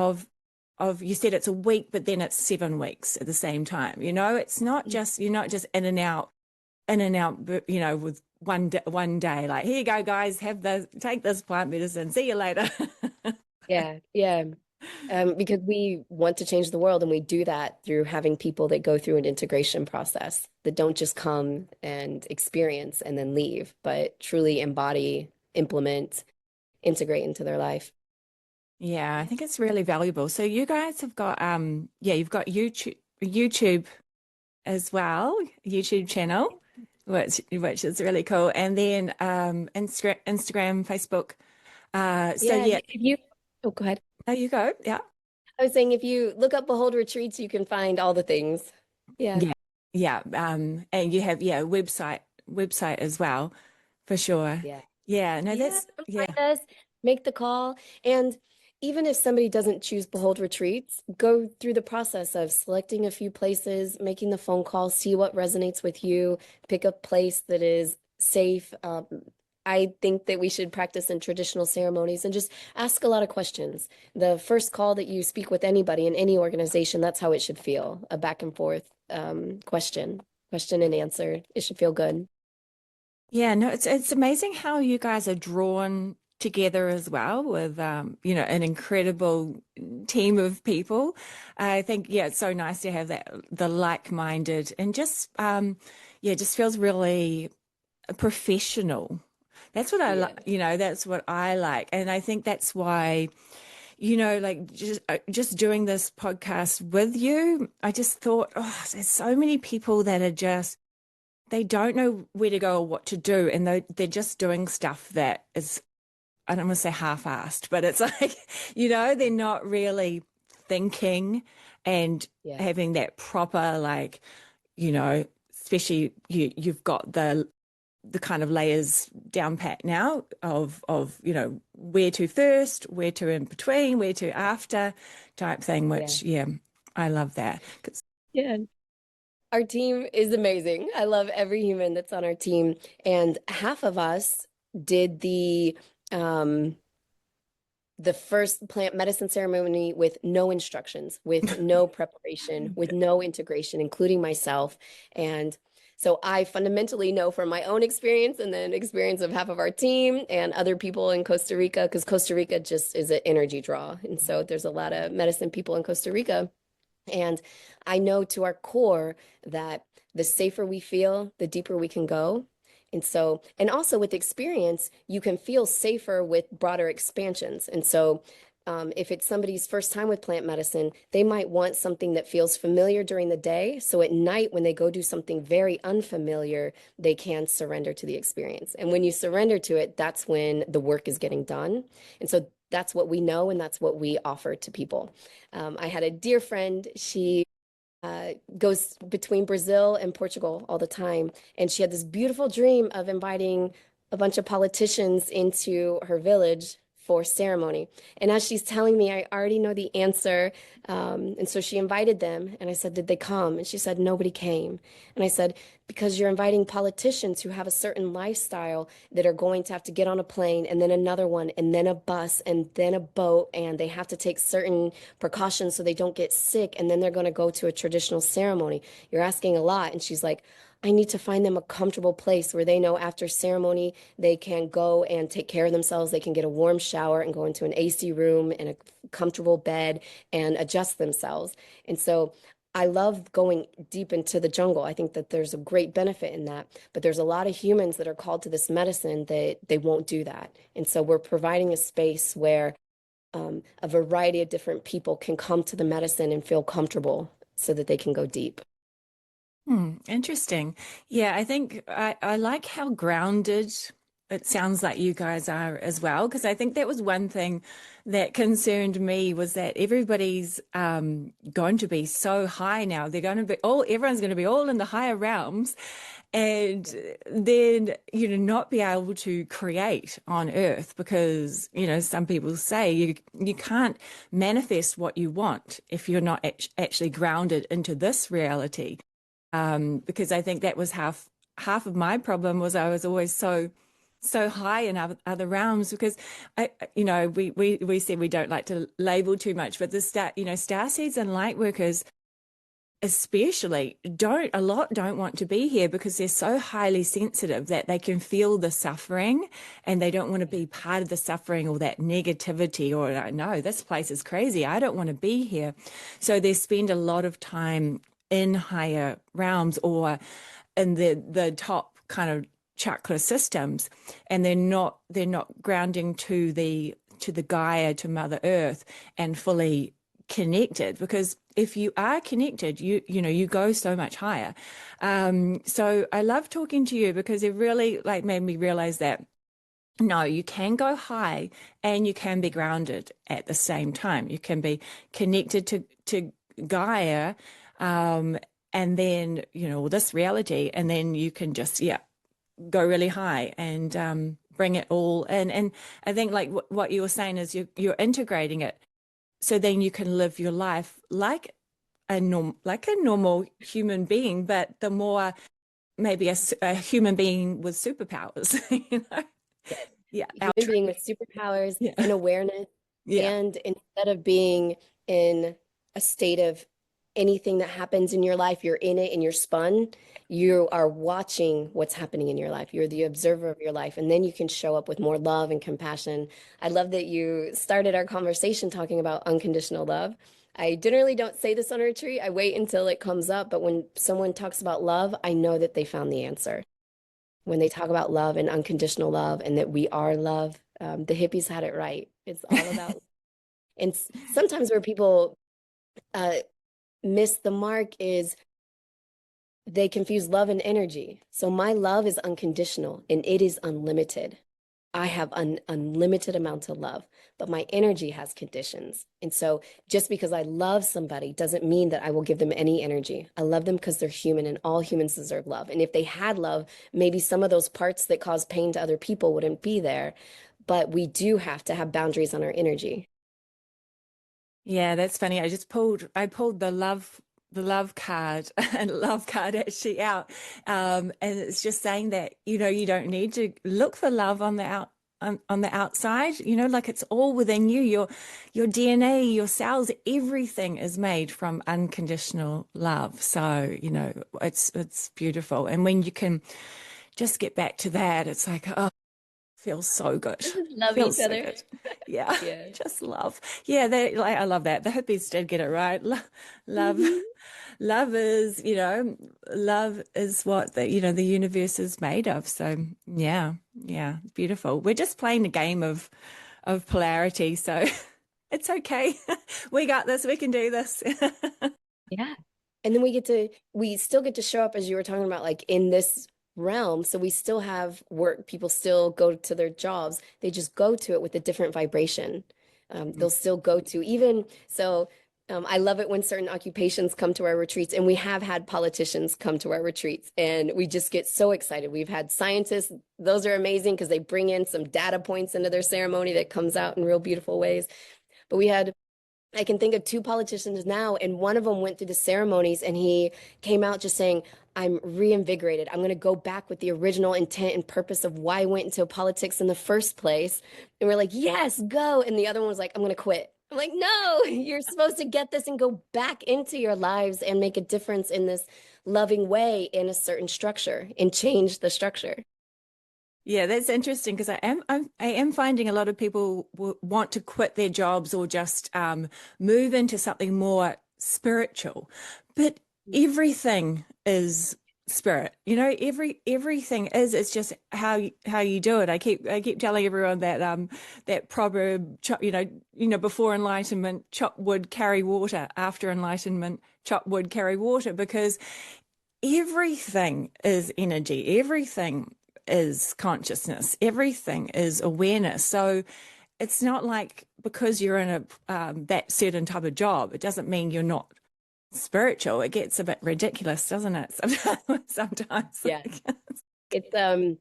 [SPEAKER 1] you said it's a week, but then it's 7 weeks at the same time. It's not just, you're not just in and out, with one day, like, here you go, guys, take this plant medicine. See you later.
[SPEAKER 2] Yeah, yeah. Because we want to change the world, and we do that through having people that go through an integration process, that don't just come and experience and then leave, but truly embody, implement, integrate into their life.
[SPEAKER 1] Yeah, I think it's really valuable. So you guys have got you've got YouTube as well, YouTube channel, which is really cool. And then Instagram, Facebook. So
[SPEAKER 2] Yeah,
[SPEAKER 1] yeah,
[SPEAKER 2] if you, oh, go ahead.
[SPEAKER 1] there you go. Yeah.
[SPEAKER 2] I was saying if you look up Behold Retreats, you can find all the things. Yeah.
[SPEAKER 1] Yeah. Yeah. And you have, website as well, for sure.
[SPEAKER 2] Yeah.
[SPEAKER 1] Yeah. No,
[SPEAKER 2] Yeah,
[SPEAKER 1] that's
[SPEAKER 2] come
[SPEAKER 1] yeah.
[SPEAKER 2] find us, make the call. And even if somebody doesn't choose Behold Retreats, go through the process of selecting a few places, making the phone call, see what resonates with you, pick a place that is safe. I think that we should practice in traditional ceremonies and just ask a lot of questions. The first call that you speak with anybody in any organization, that's how it should feel, a back and forth question and answer. It should feel good.
[SPEAKER 1] Yeah, no, it's amazing how you guys are drawn together as well with an incredible team of people. I think it's so nice to have that the like-minded and just just feels really professional. That's what I
[SPEAKER 2] Yeah.
[SPEAKER 1] like, that's what I like. And I think that's why, like just doing this podcast with you, I just thought, oh, there's so many people that are just they don't know where to go or what to do, and they're just doing stuff that is, I don't want to say half-assed, but it's like, they're not really thinking and
[SPEAKER 2] Yeah.
[SPEAKER 1] having that proper, like, especially you've got the kind of layers down pat now of where to first, where to in between, where to after type thing,
[SPEAKER 2] Yeah.
[SPEAKER 1] which I love that.
[SPEAKER 2] Yeah. Our team is amazing. I love every human that's on our team. And half of us did um the first plant medicine ceremony with no instructions, with no preparation, with no integration, including myself. And so I fundamentally know from my own experience and then experience of half of our team and other people in Costa Rica, because Costa Rica just is an energy draw. And so there's a lot of medicine people in Costa Rica. And I know to our core that the safer we feel, the deeper we can go. And so, and also with experience, you can feel safer with broader expansions. And so, if it's somebody's first time with plant medicine, they might want something that feels familiar during the day. So at night, when they go do something very unfamiliar, they can surrender to the experience. And when you surrender to it, that's when the work is getting done. And so that's what we know, and that's what we offer to people. I had a dear friend, she goes between Brazil and Portugal all the time. And she had this beautiful dream of inviting a bunch of politicians into her village for ceremony. And as she's telling me, I already know the answer. And so she invited them. And I said, did they come? And she said, nobody came. And I said, because you're inviting politicians who have a certain lifestyle that are going to have to get on a plane and then another one and then a bus and then a boat. And they have to take certain precautions so they don't get sick. And then they're going to go to a traditional ceremony. You're asking a lot. And she's like, I need to find them a comfortable place where they know after ceremony they can go and take care of themselves. They can get a warm shower and go into an AC room and a comfortable bed and adjust themselves. And so I love going deep into the jungle. I think that there's a great benefit in that. But there's a lot of humans that are called to this medicine that they won't do that. And so we're providing a space where a variety of different people can come to the medicine and feel comfortable so that they can go deep.
[SPEAKER 1] Interesting. Yeah, I think I like how grounded it sounds like you guys are as well, because I think that was one thing that concerned me was that everybody's going to be so high now. They're going to be everyone's going to be all in the higher realms, and then, not be able to create on earth because, some people say you can't manifest what you want if you're not actually grounded into this reality. Because I think that was half of my problem was I was always so high in other realms because we said we don't like to label too much, but the star seeds and light workers especially don't want to be here because they're so highly sensitive that they can feel the suffering and they don't want to be part of the suffering or that negativity or like, no, this place is crazy. I don't want to be here. So they spend a lot of time in higher realms or in the top kind of chakra systems, and they're not grounding to the Gaia, to Mother Earth, and fully connected, because if you are connected, you go so much higher. So I love talking to you because it really made me realize that no, you can go high and you can be grounded at the same time. You can be connected to Gaia, and then this reality, and then you can just go really high and bring it all in. And I think what you were saying is you're integrating it, so then you can live your life like a normal human being, but the more maybe a human being with superpowers.
[SPEAKER 2] Yes.
[SPEAKER 1] Yeah,
[SPEAKER 2] A human being with superpowers
[SPEAKER 1] yeah,
[SPEAKER 2] and awareness.
[SPEAKER 1] yeah.
[SPEAKER 2] And instead of being in a state of anything that happens in your life, you're in it and you're spun, you are watching what's happening in your life. You're the observer of your life. And then you can show up with more love and compassion. I love that you started our conversation talking about unconditional love. I generally don't say this on a retreat. I wait until it comes up. But when someone talks about love, I know that they found the answer when they talk about love and unconditional love and that we are love. The hippies had it right. It's all about, and sometimes where people uh, miss the mark is they confuse love and energy. So my love is unconditional and it is unlimited. I have an unlimited amount of love, but my energy has conditions. And so just because I love somebody doesn't mean that I will give them any energy. I love them because they're human and all humans deserve love. And if they had love, maybe some of those parts that cause pain to other people wouldn't be there. But we do have to have boundaries on our energy.
[SPEAKER 1] Yeah, that's funny. I pulled the love card and love card actually out. And it's just saying that, you don't need to look for love on the outside, like it's all within you. Your DNA, your cells, everything is made from unconditional love. So, it's beautiful. And when you can just get back to that, it's like, oh, feels so good.
[SPEAKER 2] Love each
[SPEAKER 1] Feels so
[SPEAKER 2] other.
[SPEAKER 1] good. Yeah,
[SPEAKER 2] Yeah.
[SPEAKER 1] just love. Yeah, I love that. The hippies did get it right. Love,
[SPEAKER 2] Mhm.
[SPEAKER 1] love is, love is what the universe is made of. So yeah, yeah, beautiful. We're just playing a game of polarity, so it's okay. We got this. We can do this.
[SPEAKER 2] Yeah. And then we still get to show up as you were talking about, like in this realm. So we still have work. People still go to their jobs. They just go to it with a different vibration. They'll still go to even so. I love it when certain occupations come to our retreats, and we have had politicians come to our retreats, and we just get so excited. We've had scientists; those are amazing because they bring in some data points into their ceremony that comes out in real beautiful ways. But I can think of two politicians now, and one of them went through the ceremonies and he came out just saying, I'm reinvigorated. I'm going to go back with the original intent and purpose of why I went into politics in the first place. And we're like, yes, go. And the other one was like, I'm going to quit. I'm like, no, you're supposed to get this and go back into your lives and make a difference in this loving way in a certain structure and change the structure.
[SPEAKER 1] Yeah, that's interesting because I am finding a lot of people want to quit their jobs or just move into something more spiritual, but everything is spirit. You know, everything is. It's just how you do it. I keep telling everyone that that proverb, before enlightenment, chop wood, carry water. After enlightenment, chop wood, carry water, because everything is energy. Everything is consciousness. Everything is awareness. So it's not like because you're in a that certain type of job, it doesn't mean you're not spiritual. It gets a bit ridiculous, doesn't it? Sometimes.
[SPEAKER 2] Yeah. It's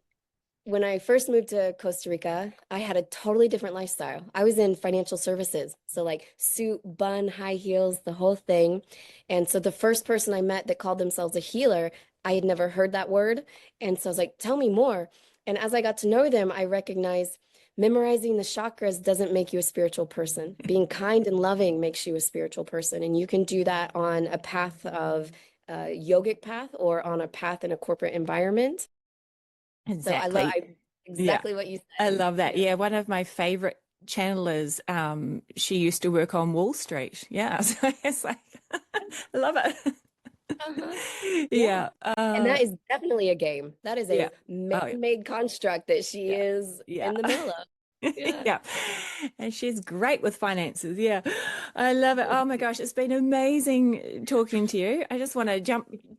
[SPEAKER 2] when I first moved to Costa Rica, I had a totally different lifestyle. I was in financial services. So like suit, bun, high heels, the whole thing. And so the first person I met that called themselves a healer, I had never heard that word. And so I was like, tell me more. And as I got to know them, I recognized memorizing the chakras doesn't make you a spiritual person. Being kind and loving makes you a spiritual person. And you can do that on a path of yogic path or on a path in a corporate environment. So
[SPEAKER 1] Exactly. Yeah,
[SPEAKER 2] exactly what you
[SPEAKER 1] I
[SPEAKER 2] said.
[SPEAKER 1] love that.
[SPEAKER 2] Yeah.
[SPEAKER 1] Yeah, one of my favorite channelers, she used to work on Wall Street. Yeah, so it's like I love it.
[SPEAKER 2] Uh-huh. Yeah.
[SPEAKER 1] Yeah.
[SPEAKER 2] And that is definitely a game. That is
[SPEAKER 1] Yeah.
[SPEAKER 2] a
[SPEAKER 1] Oh yeah.
[SPEAKER 2] man-made construct that she
[SPEAKER 1] Yeah.
[SPEAKER 2] is
[SPEAKER 1] Yeah.
[SPEAKER 2] in the middle of. Yeah.
[SPEAKER 1] Yeah. And she's great with finances. Yeah. I love it. Oh my gosh, it's been amazing talking to you. I just want to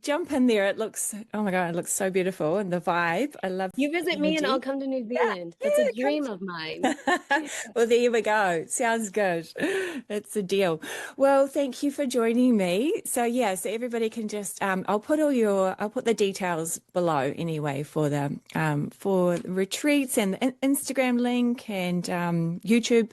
[SPEAKER 1] jump in there. It looks, oh my God, it looks so beautiful, and the vibe. I love
[SPEAKER 2] You
[SPEAKER 1] the
[SPEAKER 2] visit me and I'll
[SPEAKER 1] energy.
[SPEAKER 2] come to New
[SPEAKER 1] Yeah.
[SPEAKER 2] Zealand. That's a
[SPEAKER 1] Yeah.
[SPEAKER 2] dream of mine. Yeah.
[SPEAKER 1] Well, there we go. Sounds good. It's a deal. Well, thank you for joining me. So yeah, so everybody can just I'll put the details below anyway for the retreats and the Instagram link and YouTube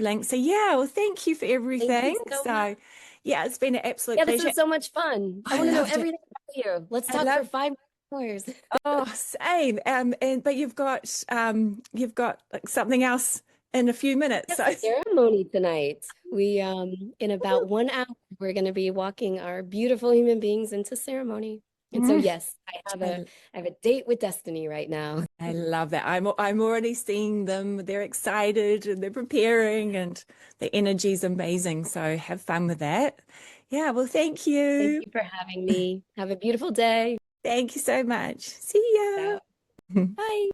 [SPEAKER 1] link. So yeah, well, thank you for
[SPEAKER 2] Thank you
[SPEAKER 1] everything.
[SPEAKER 2] so much.
[SPEAKER 1] So yeah, it's been an absolute
[SPEAKER 2] Yeah, this
[SPEAKER 1] pleasure.
[SPEAKER 2] was so much fun. I
[SPEAKER 1] I
[SPEAKER 2] want to know
[SPEAKER 1] loved it.
[SPEAKER 2] everything about you. Let's
[SPEAKER 1] I
[SPEAKER 2] talk for
[SPEAKER 1] love
[SPEAKER 2] 5 hours.
[SPEAKER 1] Oh, same. And but you've got like something else in a few minutes.
[SPEAKER 2] Have
[SPEAKER 1] So
[SPEAKER 2] a ceremony tonight. We in about 1 hour we're going to be walking our beautiful human beings into ceremony. And so
[SPEAKER 1] Mm,
[SPEAKER 2] yes,
[SPEAKER 1] I,
[SPEAKER 2] I have a date with destiny right now.
[SPEAKER 1] I love that. I'm already seeing them. They're excited and they're preparing, and the energy's amazing. So have fun with that. Yeah, well, thank
[SPEAKER 2] Thank
[SPEAKER 1] you.
[SPEAKER 2] you for having me. Have a beautiful day.
[SPEAKER 1] Thank you so much. See ya.
[SPEAKER 2] Ciao. Bye.